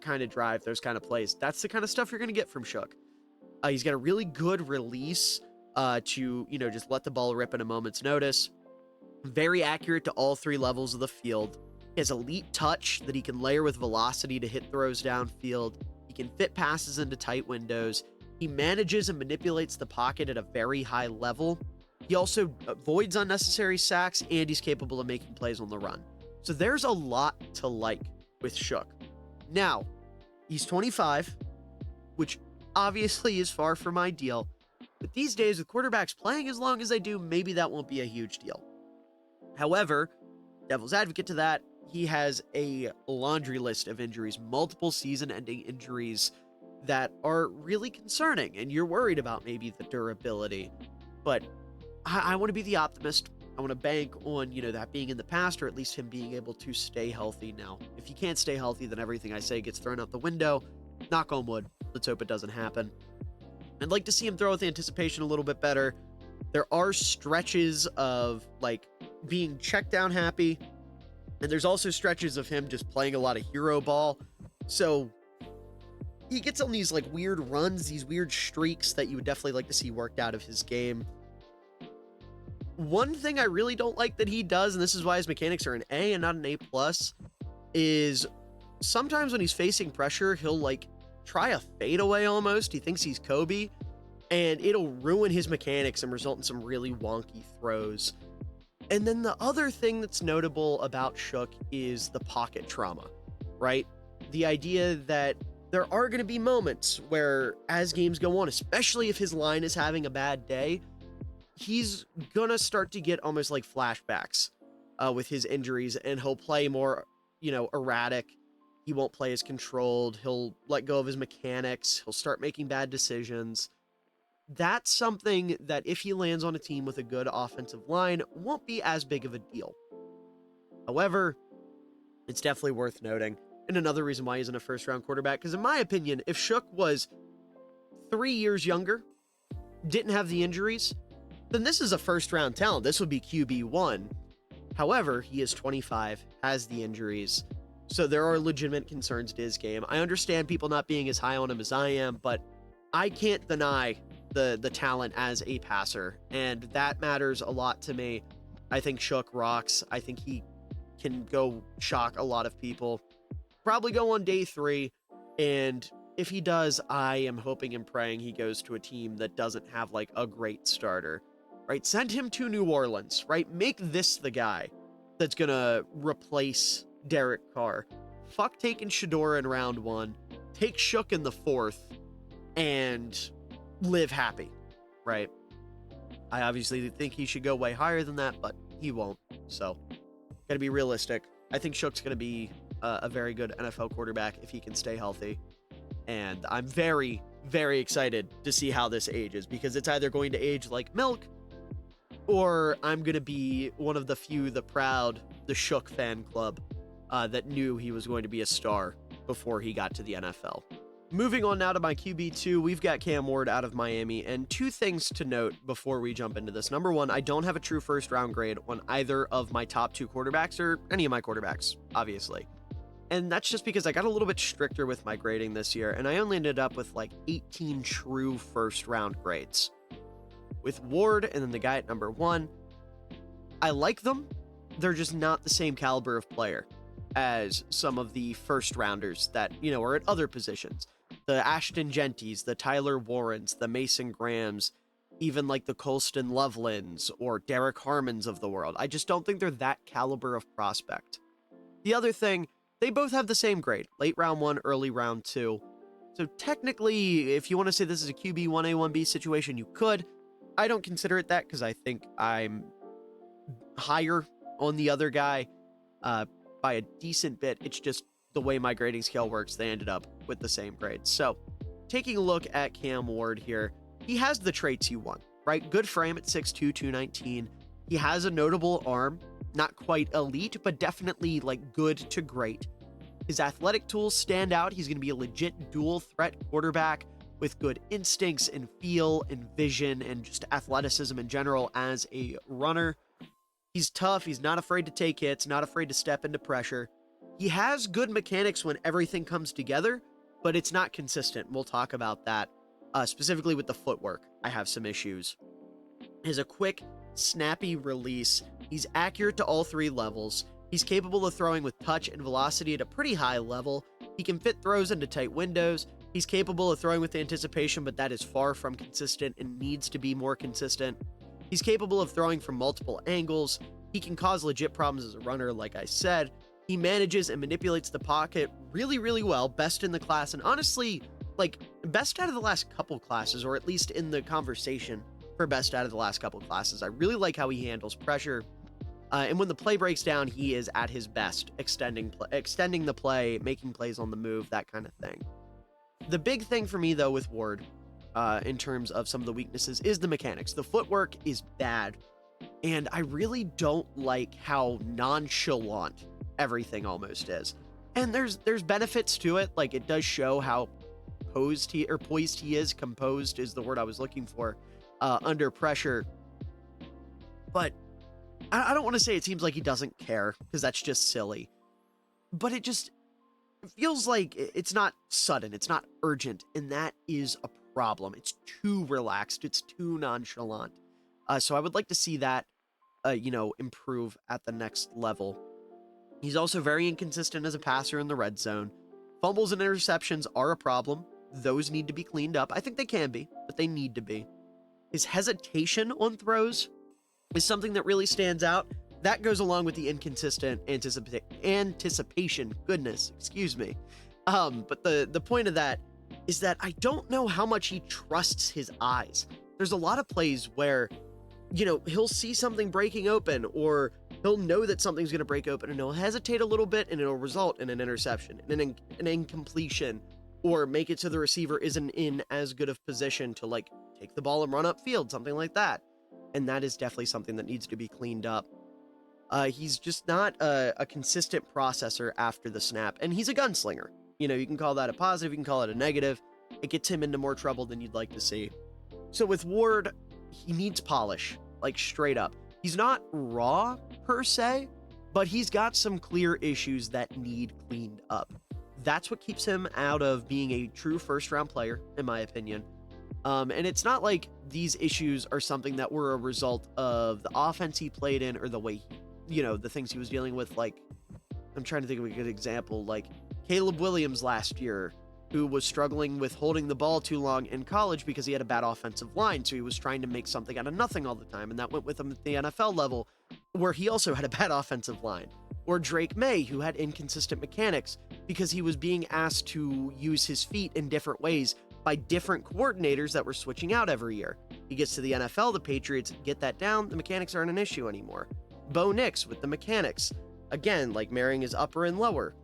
kind of drive, those kind of plays, that's the kind of stuff you're going to get from Shuck. He's got a really good release to, just let the ball rip at a moment's notice. Very accurate to all three levels of the field. He has elite touch that he can layer with velocity to hit throws downfield. He can fit passes into tight windows. He manages and manipulates the pocket at a very high level. He also avoids unnecessary sacks, and he's capable of making plays on the run. So there's a lot to like with Shuck. Now, he's 25, which obviously is far from ideal, but these days with quarterbacks playing as long as they do, maybe that won't be a huge deal. However, devil's advocate to that, he has a laundry list of injuries, multiple season-ending injuries that are really concerning, and you're worried about maybe the durability. But I want to be the optimist. I want to bank on, that being in the past, or at least him being able to stay healthy now. If he can't stay healthy, then everything I say gets thrown out the window. Knock on wood. Let's hope it doesn't happen. I'd like to see him throw with anticipation a little bit better. There are stretches of, being check down happy, and there's also stretches of him just playing a lot of hero ball. So he gets on these, weird runs, these weird streaks that you would definitely like to see worked out of his game. One thing I really don't like that he does, and this is why his mechanics are an A and not an A+, is sometimes when he's facing pressure, he'll try a fadeaway almost. He thinks he's Kobe, and it'll ruin his mechanics and result in some really wonky throws. And then the other thing that's notable about Shuck is the pocket trauma, right? The idea that there are going to be moments where, as games go on, especially if his line is having a bad day, he's gonna start to get almost like flashbacks with his injuries, and he'll play more, erratic. He won't play as controlled. He'll let go of his mechanics. He'll start making bad decisions. That's something that if he lands on a team with a good offensive line, won't be as big of a deal. However, it's definitely worth noting, and another reason why he's in a first-round quarterback, because in my opinion, if Shuck was 3 years younger, didn't have the injuries, then this is a first-round talent. This would be QB1. However, he is 25, has the injuries, So there are legitimate concerns to his game. I understand people not being as high on him as I am, but I can't deny the talent as a passer, and that matters a lot to me. I think Shuck rocks. I think he can go shock a lot of people. Probably go on day 3, and if he does, I am hoping and praying he goes to a team that doesn't have like a great starter, right? Send him to New Orleans, right? Make this the guy that's gonna replace Derek Carr. Fuck taking Shidor in round 1. Take Shuck in the 4th and live happy, right? I obviously think he should go way higher than that, but he won't. So, gotta be realistic. I think Shuck's gonna be a very good NFL quarterback if he can stay healthy. And I'm very, very excited to see how this ages, because it's either going to age like milk, or I'm going to be one of the few, the proud, the Shuck fan club that knew he was going to be a star before he got to the NFL. Moving on now to my QB2, we've got Cam Ward out of Miami, and 2 things to note before we jump into this. Number 1, I don't have a true first round grade on either of my top 2 quarterbacks, or any of my quarterbacks, obviously. And that's just because I got a little bit stricter with my grading this year, and I only ended up with like 18 true first round grades. With Ward and then the guy at number 1, I like them. They're just not the same caliber of player as some of the first rounders that, are at other positions. The Ashton Genties, the Tyler Warrens, the Mason Grahams, even like the Colston Lovelands or Derek Harmons of the world. I just don't think they're that caliber of prospect. The other thing, they both have the same grade, late round 1, early round 2. So technically, if you want to say this is a QB 1A, 1B situation, you could. I don't consider it that because I think I'm higher on the other guy by a decent bit. It's just the way my grading scale works, they ended up with the same grade. So taking a look at Cam Ward here, he has the traits you want, right? Good frame at 6'2", 219. He has a notable arm, not quite elite, but definitely like good to great. His athletic tools stand out. He's going to be a legit dual threat quarterback with good instincts and feel and vision and just athleticism in general as a runner. He's tough. He's not afraid to take hits, not afraid to step into pressure. He has good mechanics when everything comes together, but it's not consistent. We'll talk about that. Specifically with the footwork, I have some issues. He has a quick, snappy release. He's accurate to all 3 levels. He's capable of throwing with touch and velocity at a pretty high level. He can fit throws into tight windows. He's capable of throwing with anticipation, but that is far from consistent and needs to be more consistent. He's capable of throwing from multiple angles. He can cause legit problems as a runner, like I said. He manages and manipulates the pocket really, really well, best in the class, and honestly, like, best out of the last couple classes, or at least in the conversation for best out of the last couple classes. I really like how he handles pressure. And when the play breaks down, he is at his best, extending the play, making plays on the move, that kind of thing. The big thing for me, though, with Ward, in terms of some of the weaknesses, is the mechanics. The footwork is bad, and I really don't like how nonchalant everything almost is. And there's benefits to it. Like, it does show how poised he is. Composed is the word I was looking for, under pressure. But I don't want to say it seems like he doesn't care, because that's just silly. But it feels like it's not sudden, it's not urgent, and that is a problem. It's too relaxed, it's too nonchalant. So I would like to see that, improve at the next level. He's also very inconsistent as a passer in the red zone. Fumbles and interceptions are a problem. Those need to be cleaned up. I think they can be, but they need to be. His hesitation on throws is something that really stands out. That goes along with the inconsistent anticipation. Goodness, excuse me. But the point of that is that I don't know how much he trusts his eyes. There's a lot of plays where, he'll see something breaking open, or he'll know that something's going to break open, and he'll hesitate a little bit, and it'll result in an interception, an incompletion, or make it so the receiver isn't in as good of position to, like, take the ball and run upfield, something like that. And that is definitely something that needs to be cleaned up. He's just not a consistent processor after the snap, and he's a gunslinger. You can call that a positive, you can call it a negative. It gets him into more trouble than you'd like to see. So with Ward, he needs polish, like straight up. He's not raw per se, but he's got some clear issues that need cleaned up. That's what keeps him out of being a true first-round player, in my opinion. And it's not like these issues are something that were a result of the offense he played in or the way, the things he was dealing with. Like, I'm trying to think of a good example, like Caleb Williams last year, who was struggling with holding the ball too long in college because he had a bad offensive line. So he was trying to make something out of nothing all the time. And that went with him at the NFL level, where he also had a bad offensive line. Or Drake May, who had inconsistent mechanics because he was being asked to use his feet in different ways by different coordinators that were switching out every year. He gets to the NFL, the Patriots get that down, the mechanics aren't an issue anymore. Bo Nix with the mechanics, again, like marrying his upper and lower.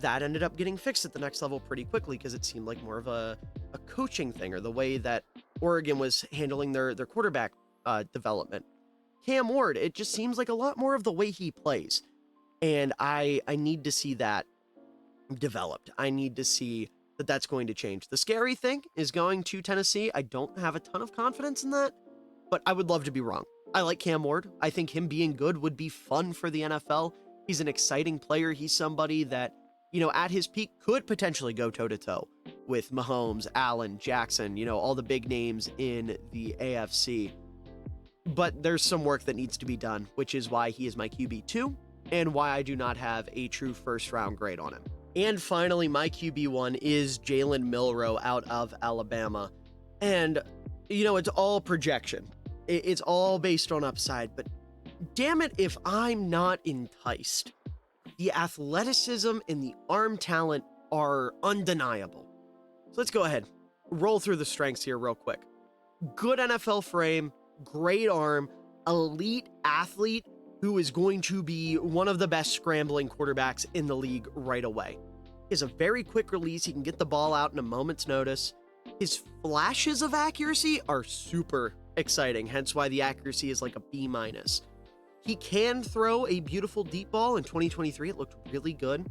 That ended up getting fixed at the next level pretty quickly because it seemed like more of a coaching thing, or the way that Oregon was handling their quarterback development. Cam Ward, it just seems like a lot more of the way he plays. And I need to see that developed. I need to see that that's going to change. The scary thing is going to Tennessee. I don't have a ton of confidence in that, but I would love to be wrong. I like Cam Ward. I think him being good would be fun for the NFL. He's an exciting player. He's somebody that, at his peak could potentially go toe-to-toe with Mahomes, Allen, Jackson, all the big names in the AFC. But there's some work that needs to be done, which is why he is my QB2 and why I do not have a true first-round grade on him. And finally, my QB1 is Jalen Moore out of Alabama. And, it's all projection. It's all based on upside, but damn it if I'm not enticed. The athleticism and the arm talent are undeniable. So let's go ahead, roll through the strengths here real quick. Good NFL frame, great arm, elite athlete who is going to be one of the best scrambling quarterbacks in the league right away. He has a very quick release. He can get the ball out in a moment's notice. His flashes of accuracy are super exciting, hence why the accuracy is like a B-. He can throw a beautiful deep ball. In 2023, it looked really good.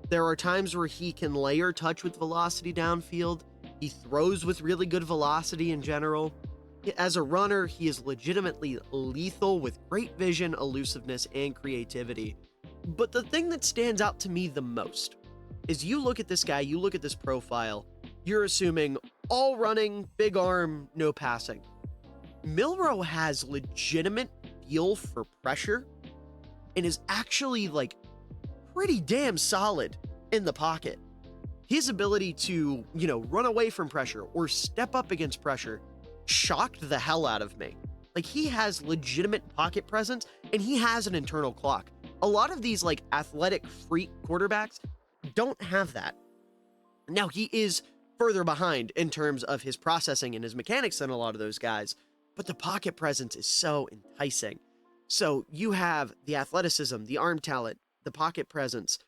There are times where he can layer touch with velocity downfield. He throws with really good velocity in general. As a runner, he is legitimately lethal with great vision, elusiveness, and creativity. But the thing that stands out to me the most is you look at this guy, you look at this profile, you're assuming all running, big arm, no passing. Milroe has legitimate feel for pressure and is actually pretty damn solid in the pocket. His ability to, run away from pressure or step up against pressure shocked the hell out of me. He has legitimate pocket presence and he has an internal clock. A lot of these athletic freak quarterbacks don't have that. Now, he is further behind in terms of his processing and his mechanics than a lot of those guys, but the pocket presence is so enticing. So you have the athleticism, the arm talent, the pocket presence.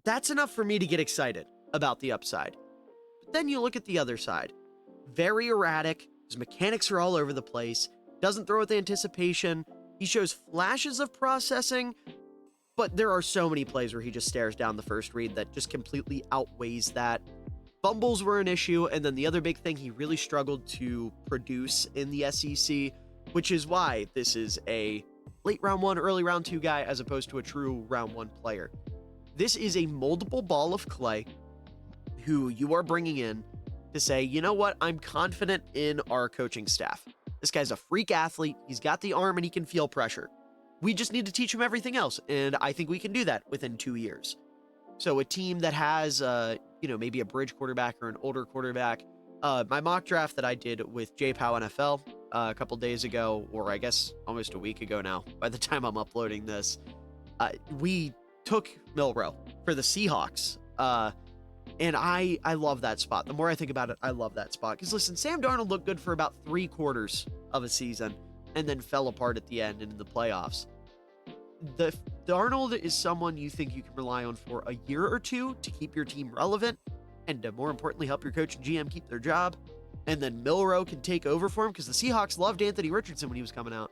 That's enough for me to get excited about the upside. But then you look at the other side. Very erratic. His mechanics are all over the place. Doesn't throw with anticipation. He shows flashes of processing, but there are so many plays where he just stares down the first read that just completely outweighs that. Fumbles were an issue, and then the other big thing, he really struggled to produce in the SEC, which is why this is a late round 1, early round 2 guy as opposed to a true round 1 player. This is a moldable ball of clay who you are bringing in to say, you know what, I'm confident in our coaching staff. This guy's a freak athlete. He's got the arm and he can feel pressure. We just need to teach him everything else, and I think we can do that within 2 years. So a team that has, maybe a bridge quarterback or an older quarterback. My mock draft that I did with JPOW NFL a couple days ago, or I guess almost a week ago now, by the time I'm uploading this, we took Milroe for the Seahawks. And I love that spot. The more I think about it, I love that spot. Because listen, Sam Darnold looked good for about 3/4 of a season and then fell apart at the end in the playoffs. The Darnold is someone you think you can rely on for a year or two to keep your team relevant and to more importantly help your coach and GM keep their job. And then Milroe can take over for him because the Seahawks loved Anthony Richardson when he was coming out.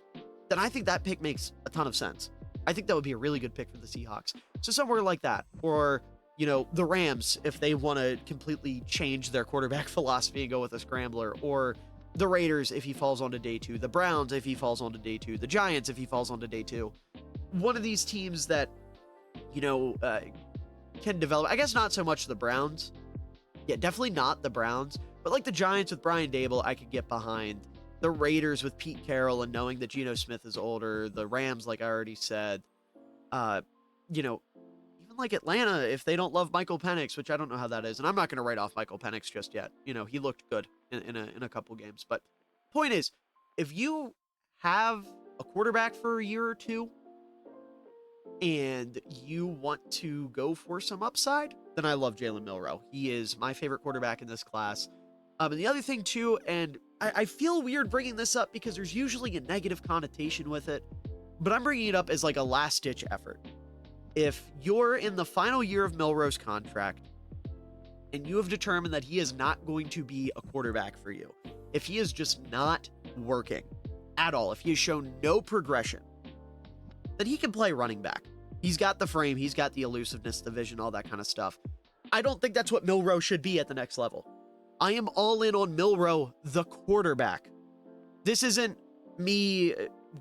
Then I think that pick makes a ton of sense. I think that would be a really good pick for the Seahawks. So somewhere like that, or the Rams, if they want to completely change their quarterback philosophy and go with a scrambler, or the Raiders, if he falls onto day 2, the Browns, if he falls onto day 2, the Giants, if he falls onto day 2. One of these teams that can develop. I guess not so much the Browns. Yeah, definitely not the Browns. But like the Giants with Brian Dable, I could get behind. The Raiders with Pete Carroll and knowing that Geno Smith is older. The Rams, like I already said. Even like Atlanta, if they don't love Michael Penix, which I don't know how that is. And I'm not going to write off Michael Penix just yet. He looked good in a couple games. But point is, if you have a quarterback for a year or two and you want to go for some upside, then I love Jalen Milroe. He is my favorite quarterback in this class. And the other thing too, and I feel weird bringing this up because there's usually a negative connotation with it, but I'm bringing it up as like a last-ditch effort. If you're in the final year of Milroe's contract and you have determined that he is not going to be a quarterback for you, if he is just not working at all, if he has shown no progression, then he can play running back. He's got the frame, he's got the elusiveness, the vision, all that kind of stuff. I don't think that's what Milroe should be at the next level. I am all in on Milroe, the quarterback. This isn't me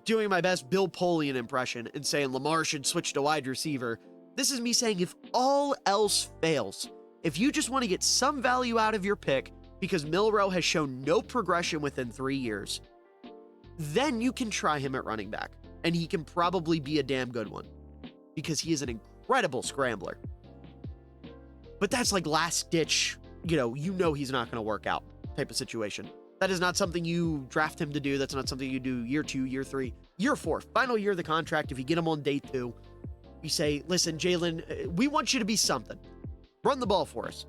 doing my best Bill Polian impression and saying Lamar should switch to wide receiver. This is me saying if all else fails, if you just want to get some value out of your pick because Milroe has shown no progression within 3 years, then you can try him at running back. And he can probably be a damn good one because he is an incredible scrambler. But that's like last ditch, he's not going to work out type of situation. That is not something you draft him to do. That's not something you do year 2, year 3, year 4, final year of the contract. If you get him on day 2, you say, listen, Jalen, we want you to be something. Run the ball for us,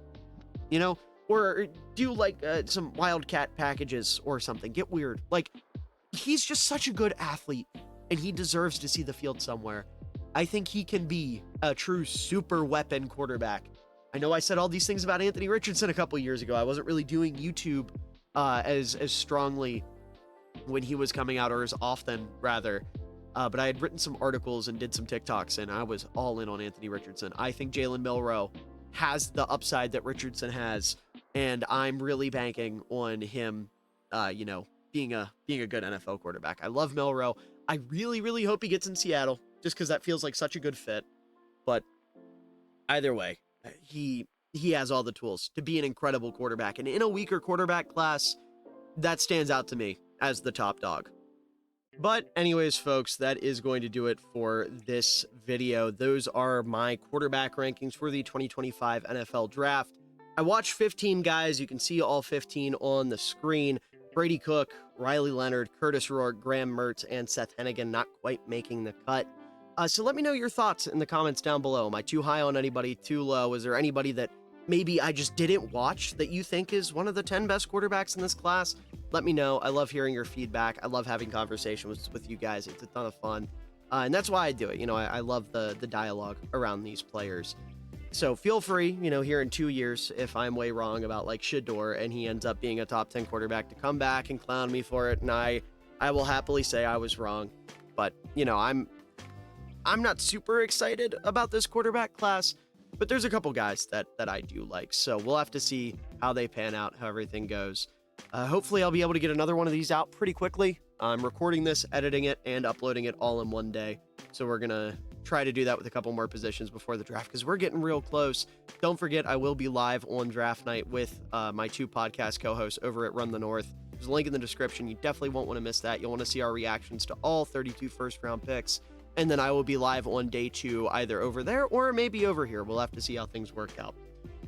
or do like some wildcat packages or something. Get weird. Like, he's just such a good athlete and he deserves to see the field somewhere. I think he can be a true super weapon quarterback. I know I said all these things about Anthony Richardson a couple years ago. I wasn't really doing YouTube as strongly when he was coming out, or as often rather. But I had written some articles and did some TikToks, and I was all in on Anthony Richardson. I think Jalen Milroe has the upside that Richardson has, and I'm really banking on him, being a good NFL quarterback. I love Milroe. I really, really hope he gets in Seattle, just because that feels like such a good fit. But either way, he has all the tools to be an incredible quarterback. And in a weaker quarterback class, that stands out to me as the top dog. But anyways, folks, that is going to do it for this video. Those are my quarterback rankings for the 2025 NFL Draft. I watched 15 guys. You can see all 15 on the screen. Brady Cook, Riley Leonard, Curtis Rourke, Graham Mertz, and Seth Hennigan not quite making the cut. So let me know your thoughts in the comments down below. Am I too high on anybody, too low? Is there anybody that maybe I just didn't watch that you think is one of the 10 best quarterbacks in this class? Let me know. I love hearing your feedback. I love having conversations with you guys. It's a ton of fun. And that's why I do it. I love the dialogue around these players. So feel free, here in 2 years, if I'm way wrong about like Shidor and he ends up being a top 10 quarterback, to come back and clown me for it. And I will happily say I was wrong. But, I'm not super excited about this quarterback class, but there's a couple guys that I do like. So we'll have to see how they pan out, how everything goes. Hopefully I'll be able to get another one of these out pretty quickly. I'm recording this, editing it, and uploading it all in one day. So we're going to try to do that with a couple more positions before the draft because we're getting real close. Don't forget, I will be live on draft night with my 2 podcast co-hosts over at Run the North. There's a link in the description. You definitely won't want to miss that. You'll want to see our reactions to all 32 first-round picks. And then I will be live on day 2, either over there or maybe over here. We'll have to see how things work out.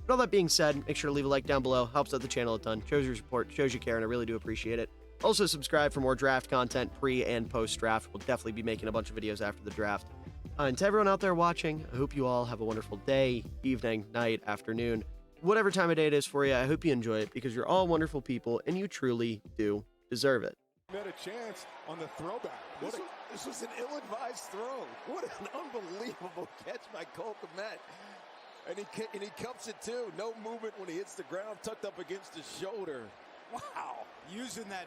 But all that being said, make sure to leave a like down below. Helps out the channel a ton. Shows your support, shows you care, and I really do appreciate it. Also, subscribe for more draft content pre- and post-draft. We'll definitely be making a bunch of videos after the draft. And to everyone out there watching, I hope you all have a wonderful day, evening, night, afternoon, whatever time of day it is for you. I hope you enjoy it because you're all wonderful people and you truly do deserve it. Had a chance on the throwback. This was an ill-advised throw. What an unbelievable catch by Cole Kmet. And he cups it too. No movement when he hits the ground, tucked up against his shoulder. Wow. Using that